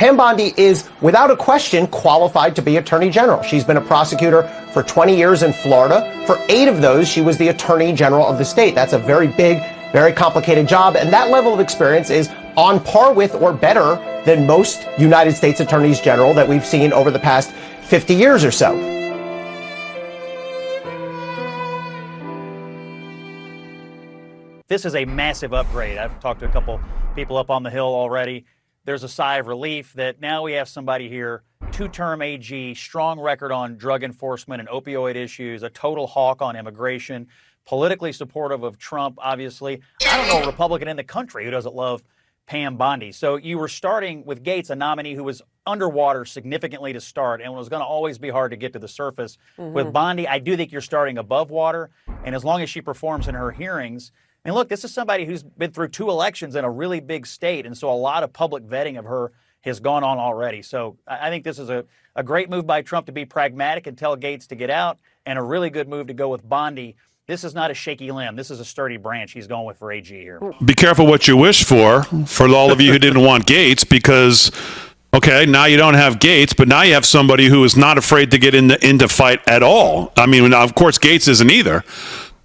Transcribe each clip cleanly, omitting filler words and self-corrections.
Pam Bondi is, without a question, qualified to be Attorney General. She's been a prosecutor for 20 years in Florida. For 8 of those, she was the Attorney General of the state. That's a very big, very complicated job, and that level of experience is on par with or better than most United States Attorneys General that we've seen over the past 50 years or so. This is a massive upgrade. I've talked to a couple people up on the Hill already. There's a sigh of relief that now we have somebody here, 2-term AG, strong record on drug enforcement and opioid issues, a total hawk on immigration, politically supportive of Trump, obviously. I don't know a Republican in the country who doesn't love Pam Bondi. So you were starting with Gaetz, a nominee who was underwater significantly to start and was going to always be hard to get to the surface. With Bondi, I do think you're starting above water, and as long as she performs in her hearings, and look, this is somebody who's been through 2 elections in a really big state, and so a lot of public vetting of her has gone on already. So I think this is a great move by Trump to be pragmatic and tell Gaetz to get out, and a really good move to go with Bondi. This is not a shaky limb. This is a sturdy branch he's going with for AG here. Be careful what you wish for all of you who didn't want Gaetz, because, okay, now you don't have Gaetz, but now you have somebody who is not afraid to get into fight at all. I mean, of course, Gaetz isn't either.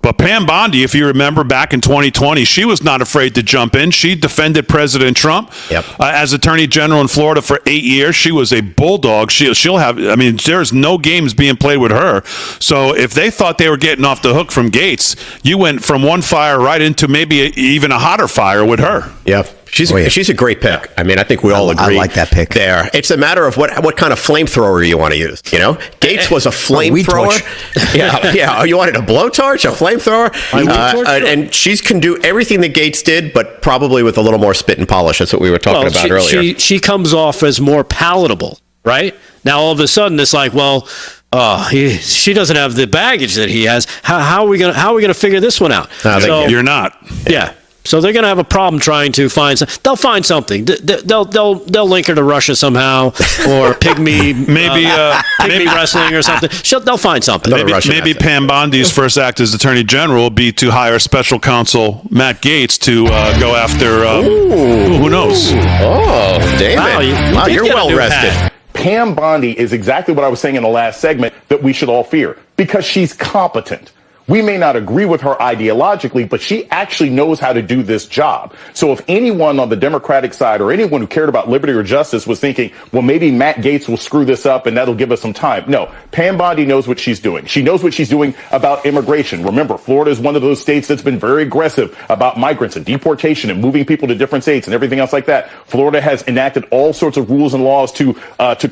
But Pam Bondi, if you remember back in 2020, she was not afraid to jump in. She defended President Trump as Attorney General in Florida for 8 years. She was a bulldog. She'll have, I mean, there's no games being played with her. So if they thought they were getting off the hook from Gaetz, you went from one fire right into maybe even a hotter fire with her. Yeah. She's a great pick. I mean, I think we all agree. I like that pick. There. It's a matter of what kind of flamethrower you want to use. You know, Gaetz was a flamethrower. Yeah. Oh, you wanted a blowtorch, a flamethrower, and she can do everything that Gaetz did, but probably with a little more spit and polish. That's what we were talking about earlier. She comes off as more palatable, right? Now all of a sudden it's like, well, she doesn't have the baggage that he has. How are we gonna figure this one out? You're not. Yeah. So they're going to have a problem trying to find. They'll find something. They'll link her to Russia somehow, or pygmy maybe wrestling or something. They'll find something. Maybe Pam Bondi's first act as Attorney General will be to hire Special Counsel Matt Gaetz to go after. Who knows? Oh, David! Wow, you're well rested. Pam Bondi is exactly what I was saying in the last segment that we should all fear, because she's competent. We may not agree with her ideologically, but she actually knows how to do this job. So if anyone on the Democratic side or anyone who cared about liberty or justice was thinking, well, maybe Matt Gaetz will screw this up and that'll give us some time. No, Pam Bondi knows what she's doing. She knows what she's doing about immigration. Remember, Florida is one of those states that's been very aggressive about migrants and deportation and moving people to different states and everything else like that. Florida has enacted all sorts of rules and laws to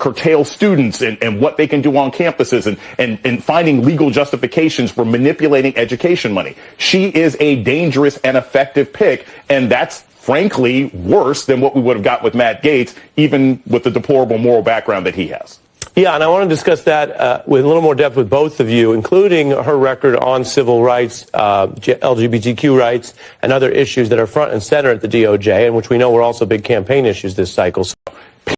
curtail students and what they can do on campuses and finding legal justifications for manipulating education money. She is a dangerous and effective pick, and that's frankly worse than what we would have got with Matt Gaetz, even with the deplorable moral background that he has. Yeah, and I want to discuss that with a little more depth with both of you, including her record on civil rights, LGBTQ rights, and other issues that are front and center at the DOJ, and which we know were also big campaign issues this cycle.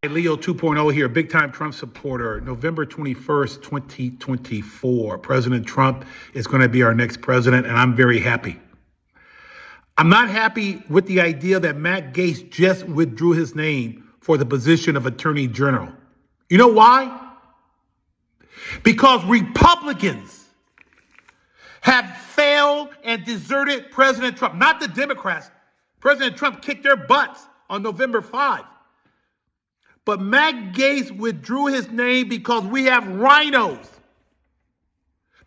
Hey, Leo 2.0 here, big-time Trump supporter. November 21st, 2024. President Trump is going to be our next president, and I'm very happy. I'm not happy with the idea that Matt Gaetz just withdrew his name for the position of Attorney General. You know why? Because Republicans have failed and deserted President Trump, not the Democrats. President Trump kicked their butts on November 5. But Matt Gaetz withdrew his name because we have rhinos.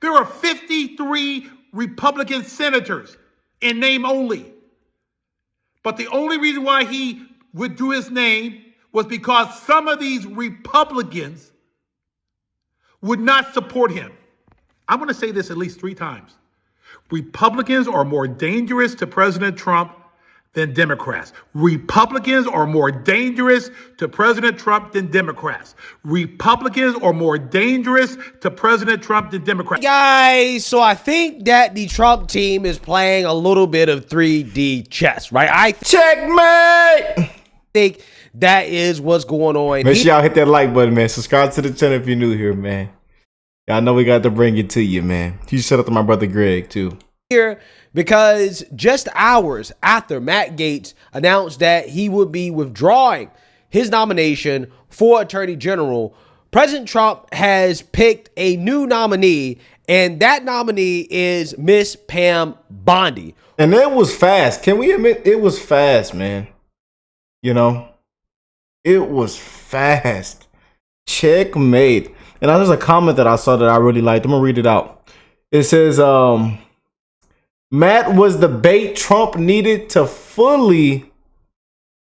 There are 53 Republican senators in name only. But the only reason why he withdrew his name was because some of these Republicans would not support him. I'm going to say this at least 3 times. Republicans are more dangerous to President Trump than Democrats. Republicans are more dangerous to President Trump than Democrats. Republicans are more dangerous to President Trump than Democrats. Guys, so I think that the Trump team is playing a little bit of 3D chess, right? Checkmate! Think that is what's going on. Make sure y'all hit that like button, man. Subscribe to the channel if you're new here, man. Y'all know we got to bring it to you, man. You shout out to my brother Greg, too. Here, because just hours after Matt Gaetz announced that he would be withdrawing his nomination for Attorney General, President Trump has picked a new nominee, and that nominee is Miss Pam Bondi. And it was fast. Can we admit it was fast, man? You know, it was fast. Checkmate. And there's a comment that I saw that I really liked. I'm going to read it out. It says, Matt was the bait Trump needed to fully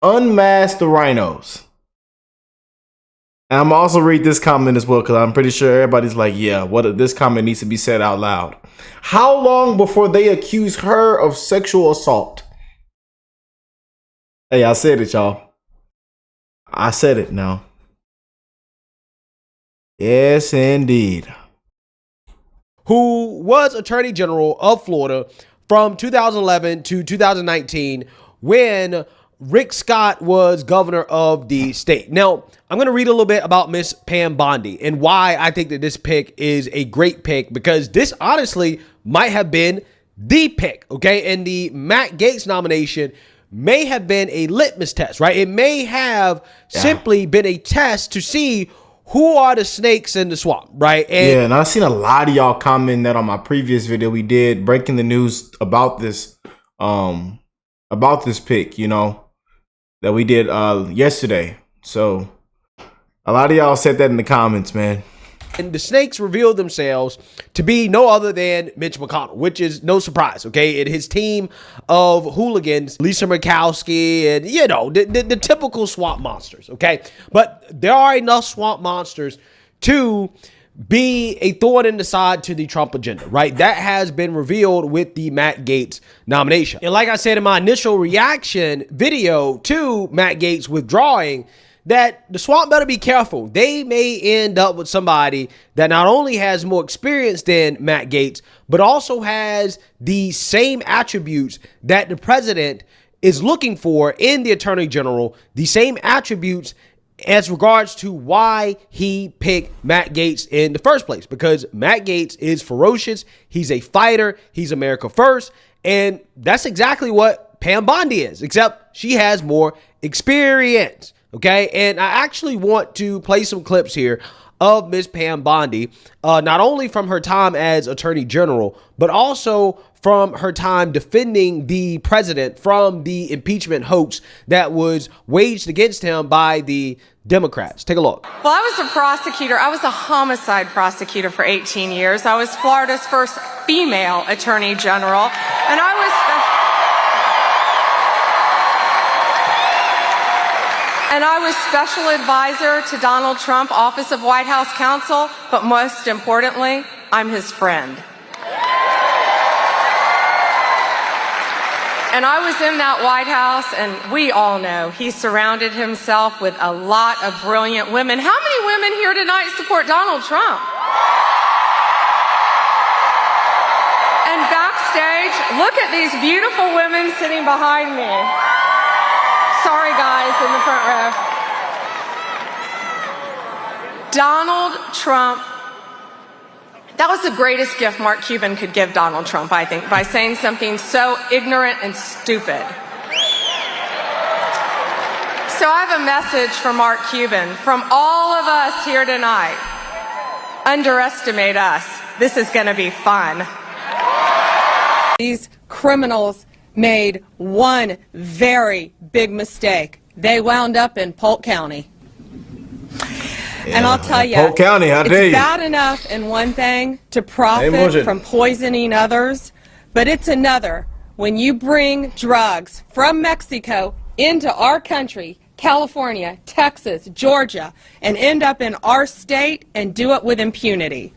unmask the rhinos. And I'm also read this comment as well because I'm pretty sure everybody's like, yeah, this comment needs to be said out loud. How long before they accuse her of sexual assault? Hey, I said it, y'all. I said it now. Yes, indeed. Who was Attorney General of Florida from 2011 to 2019 when Rick Scott was governor of the state. Now, I'm going to read a little bit about Miss Pam Bondi and why I think that this pick is a great pick, because this honestly might have been the pick, okay? And the Matt Gaetz nomination may have been a litmus test, right? It may have simply been a test to see who are the snakes in the swamp, right? And I've seen a lot of y'all comment that on my previous video we did breaking the news about this pick, you know, that we did yesterday. So a lot of y'all said that in the comments, man. And the snakes revealed themselves to be no other than Mitch McConnell, which is no surprise, okay? And his team of hooligans, Lisa Murkowski, and, you know, the typical swamp monsters, okay? But there are enough swamp monsters to be a thorn in the side to the Trump agenda, right? That has been revealed with the Matt Gaetz nomination. And like I said in my initial reaction video to Matt Gaetz withdrawing, that the swamp better be careful. They may end up with somebody that not only has more experience than Matt Gaetz, but also has the same attributes that the president is looking for in the attorney general, the same attributes as regards to why he picked Matt Gaetz in the first place, because Matt Gaetz is ferocious. He's a fighter. He's America first. And that's exactly what Pam Bondi is, except she has more experience. Okay, and I actually want to play some clips here of Ms. Pam Bondi, not only from her time as Attorney General, but also from her time defending the president from the impeachment hoax that was waged against him by the Democrats. Take a look. Well, I was a prosecutor. I was a homicide prosecutor for 18 years. I was Florida's first female Attorney General, and I was special advisor to Donald Trump, Office of White House Counsel, but most importantly, I'm his friend. And I was in that White House, and we all know he surrounded himself with a lot of brilliant women. How many women here tonight support Donald Trump? And backstage, look at these beautiful women sitting behind me. Sorry, guys, in the front row. Donald Trump, that was the greatest gift Mark Cuban could give Donald Trump, I think, by saying something so ignorant and stupid. So I have a message for Mark Cuban from all of us here tonight. Underestimate us. This is going to be fun. These criminals made one very big mistake. They wound up in Polk County. Yeah, and I'll tell you, Polk County, it's bad enough in one thing to profit from poisoning others, but it's another when you bring drugs from Mexico into our country, California, Texas, Georgia, and end up in our state and do it with impunity.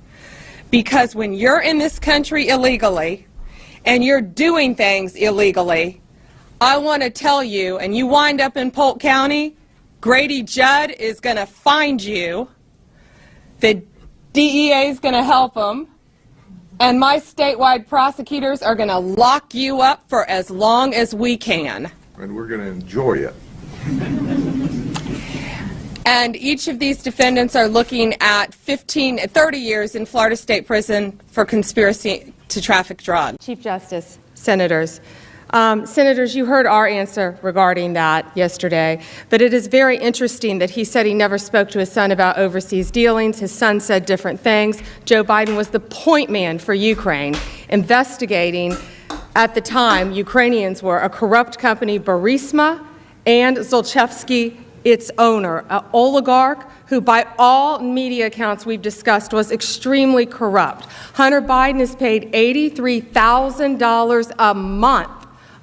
Because when you're in this country illegally and you're doing things illegally, I want to tell you, and you wind up in Polk County, Grady Judd is going to find you, the DEA is going to help them, and my statewide prosecutors are going to lock you up for as long as we can. And we're going to enjoy it. And each of these defendants are looking at 30 years in Florida State Prison for conspiracy to traffic drugs. Chief Justice, Senators, Senators, you heard our answer regarding that yesterday, but it is very interesting that he said he never spoke to his son about overseas dealings. His son said different things. Joe Biden was the point man for Ukraine, investigating, at the time, Ukrainians were a corrupt company, Burisma, and Zlochevsky, its owner, an oligarch who, by all media accounts we've discussed, was extremely corrupt. Hunter Biden is paid $83,000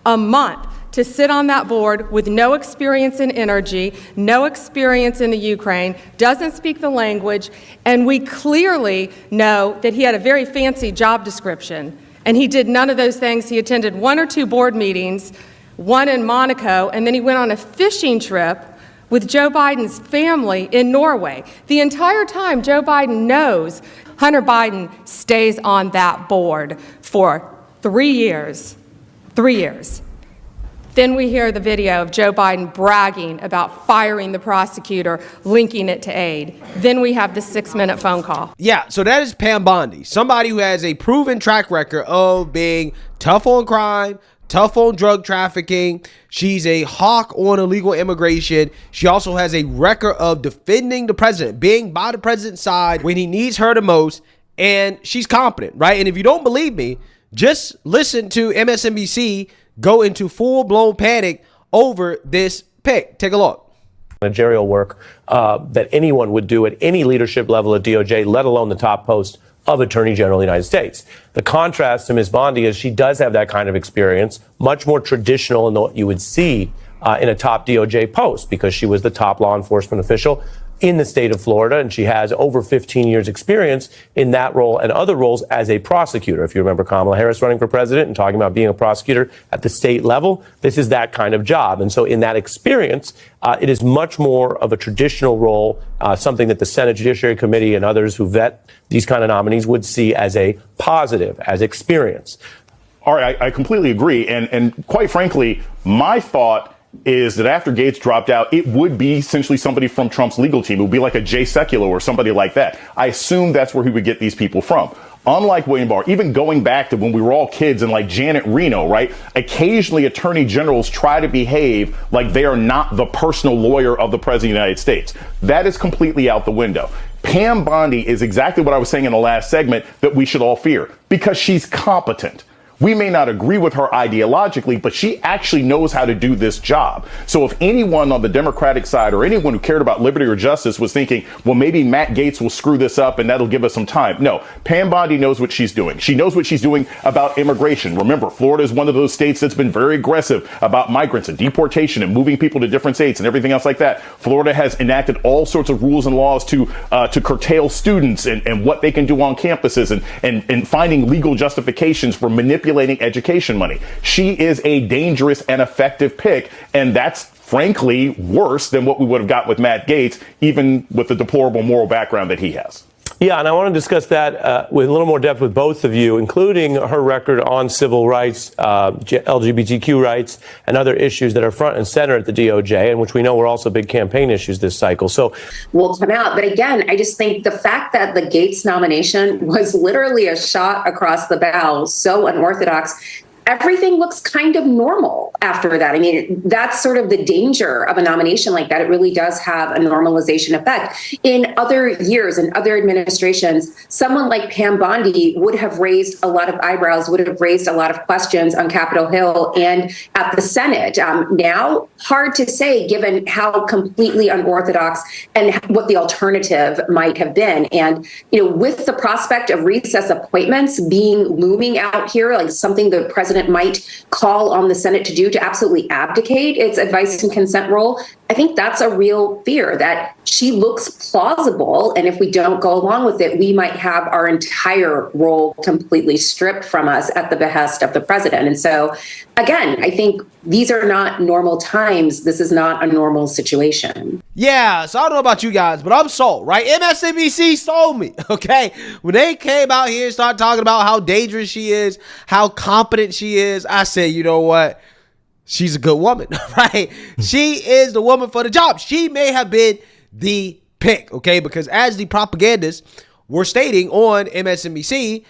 a month to sit on that board with no experience in energy, no experience in the Ukraine, doesn't speak the language, and we clearly know that he had a very fancy job description, and he did none of those things. He attended 1 or 2 board meetings, one in Monaco, and then he went on a fishing trip with Joe Biden's family in Norway. The entire time, Joe Biden knows Hunter Biden stays on that board for 3 years. 3 years. Then we hear the video of Joe Biden bragging about firing the prosecutor, linking it to aid. Then we have the 6-minute phone call. Yeah, so that is Pam Bondi, somebody who has a proven track record of being tough on crime, tough on drug trafficking. She's a hawk on illegal immigration. She also has a record of defending the president, being by the president's side when he needs her the most, and she's competent, right? And if you don't believe me, just listen to MSNBC go into full-blown panic over this pick. Take a look. Managerial work that anyone would do at any leadership level at DOJ, let alone the top post of Attorney General of the United States. The contrast to Ms. Bondi is she does have that kind of experience, much more traditional than what you would see in a top DOJ post, because she was the top law enforcement official in the state of Florida, and she has over 15 years experience in that role and other roles as a prosecutor. If you remember Kamala Harris running for president and talking about being a prosecutor at the state level, this is that kind of job. And so in that experience, it is much more of a traditional role, something that the Senate Judiciary Committee and others who vet these kind of nominees would see as a positive, as experience. All right, I completely agree. And quite frankly, my thought is that after Gaetz dropped out, it would be essentially somebody from Trump's legal team. It would be like a Jay Sekulow or somebody like that. I assume that's where he would get these people from. Unlike William Barr, even going back to when we were all kids and like Janet Reno, right? Occasionally attorney generals try to behave like they are not the personal lawyer of the president of the United States. That is completely out the window. Pam Bondi is exactly what I was saying in the last segment that we should all fear, because she's competent. We may not agree with her ideologically, but she actually knows how to do this job. So if anyone on the Democratic side or anyone who cared about liberty or justice was thinking, well, maybe Matt Gaetz will screw this up and that'll give us some time. No, Pam Bondi knows what she's doing. She knows what she's doing about immigration. Remember, Florida is one of those states that's been very aggressive about migrants and deportation and moving people to different states and everything else like that. Florida has enacted all sorts of rules and laws to curtail students and what they can do on campuses and finding legal justifications for manipulating education money. She is a dangerous and effective pick, and that's frankly worse than what we would have got with Matt Gaetz, even with the deplorable moral background that he has. Yeah, and I want to discuss that with a little more depth with both of you, including her record on civil rights, LGBTQ rights, and other issues that are front and center at the DOJ, and which we know were also big campaign issues this cycle. So will come out. But again, I just think the fact that the Gaetz nomination was literally a shot across the bow, so unorthodox, everything looks kind of normal after that. I mean, that's sort of the danger of a nomination like that. It really does have a normalization effect. In other years, in other administrations, someone like Pam Bondi would have raised a lot of eyebrows, would have raised a lot of questions on Capitol Hill and at the Senate. Now, hard to say, given how completely unorthodox and what the alternative might have been. And, with the prospect of recess appointments looming out here, like something the president might call on the Senate to do, to absolutely abdicate its advice and consent role, I think that's a real fear that she looks plausible. And if we don't go along with it, we might have our entire role completely stripped from us at the behest of the president. And so, again, I think these are not normal times. This is not a normal situation. Yeah, so I don't know about you guys, but I'm sold, right? MSNBC sold me, okay? When they came out here and started talking about how dangerous she is, how competent she is, I said, you know what? She's a good woman, right? She is the woman for the job. She may have been the pick, okay? Because as the propagandists were stating on MSNBC,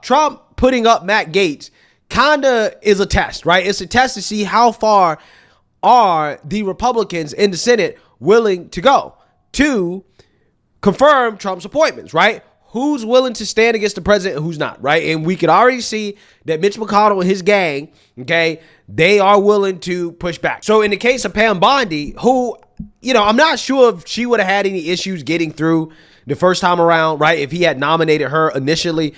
Trump putting up Matt Gaetz kind of is a test, right? It's a test to see how far are the Republicans in the Senate willing to go to confirm Trump's appointments, right? Who's willing to stand against the president and who's not, right? And we can already see that Mitch McConnell and his gang, okay, they are willing to push back. So in the case of Pam Bondi, who, I'm not sure if she would have had any issues getting through the first time around, right? If he had nominated her initially,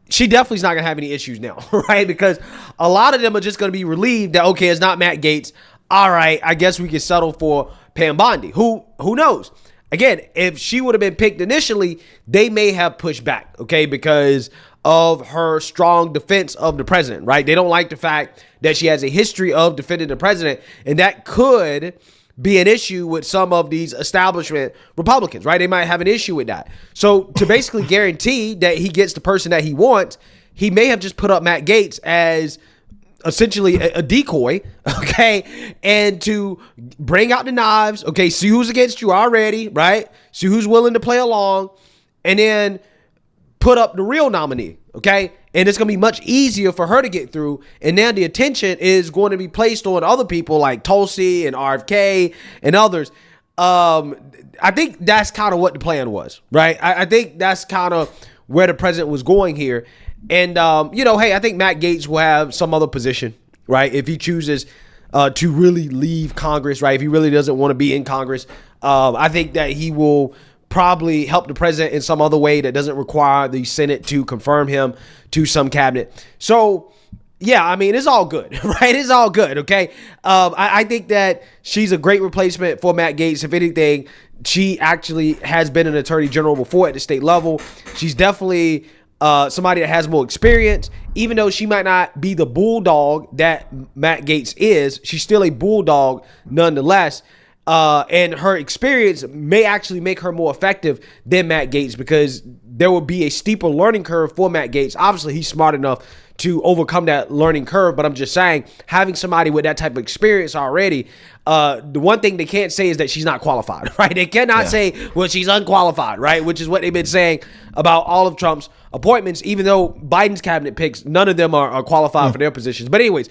she definitely is not going to have any issues now, right? Because a lot of them are just going to be relieved that, okay, it's not Matt Gaetz. All right, I guess we can settle for Pam Bondi. Who knows? Again, if she would have been picked initially, they may have pushed back, okay, because of her strong defense of the president, right? They don't like the fact that she has a history of defending the president, and that could be an issue with some of these establishment Republicans, right? They might have an issue with that. So to basically guarantee that he gets the person that he wants, he may have just put up Matt Gaetz as essentially a decoy, okay, and to bring out the knives, okay, see who's against you already, right? See who's willing to play along, and then put up the real nominee, okay? And it's going to be much easier for her to get through, and now the attention is going to be placed on other people like Tulsi and RFK and others. I think that's kind of what the plan was, right? I think that's kind of where the president was going here. And, hey, I think Matt Gaetz will have some other position, right? If he chooses to really leave Congress, right? If he really doesn't want to be in Congress, I think that he will probably help the president in some other way that doesn't require the Senate to confirm him to some cabinet. So, yeah, I mean, it's all good, right? It's all good, okay? I think that she's a great replacement for Matt Gaetz. If anything, she actually has been an attorney general before at the state level. She's definitely somebody that has more experience. Even though she might not be the bulldog that Matt Gaetz is, she's still a bulldog nonetheless. And her experience may actually make her more effective than Matt Gaetz, because there will be a steeper learning curve for Matt Gaetz. Obviously, he's smart enough to overcome that learning curve, but I'm just saying, having somebody with that type of experience already, the one thing they can't say is that she's not qualified, right? They cannot say, well, she's unqualified, right? Which is what they've been saying about all of Trump's appointments, even though Biden's cabinet picks, none of them are qualified for their positions. But anyways,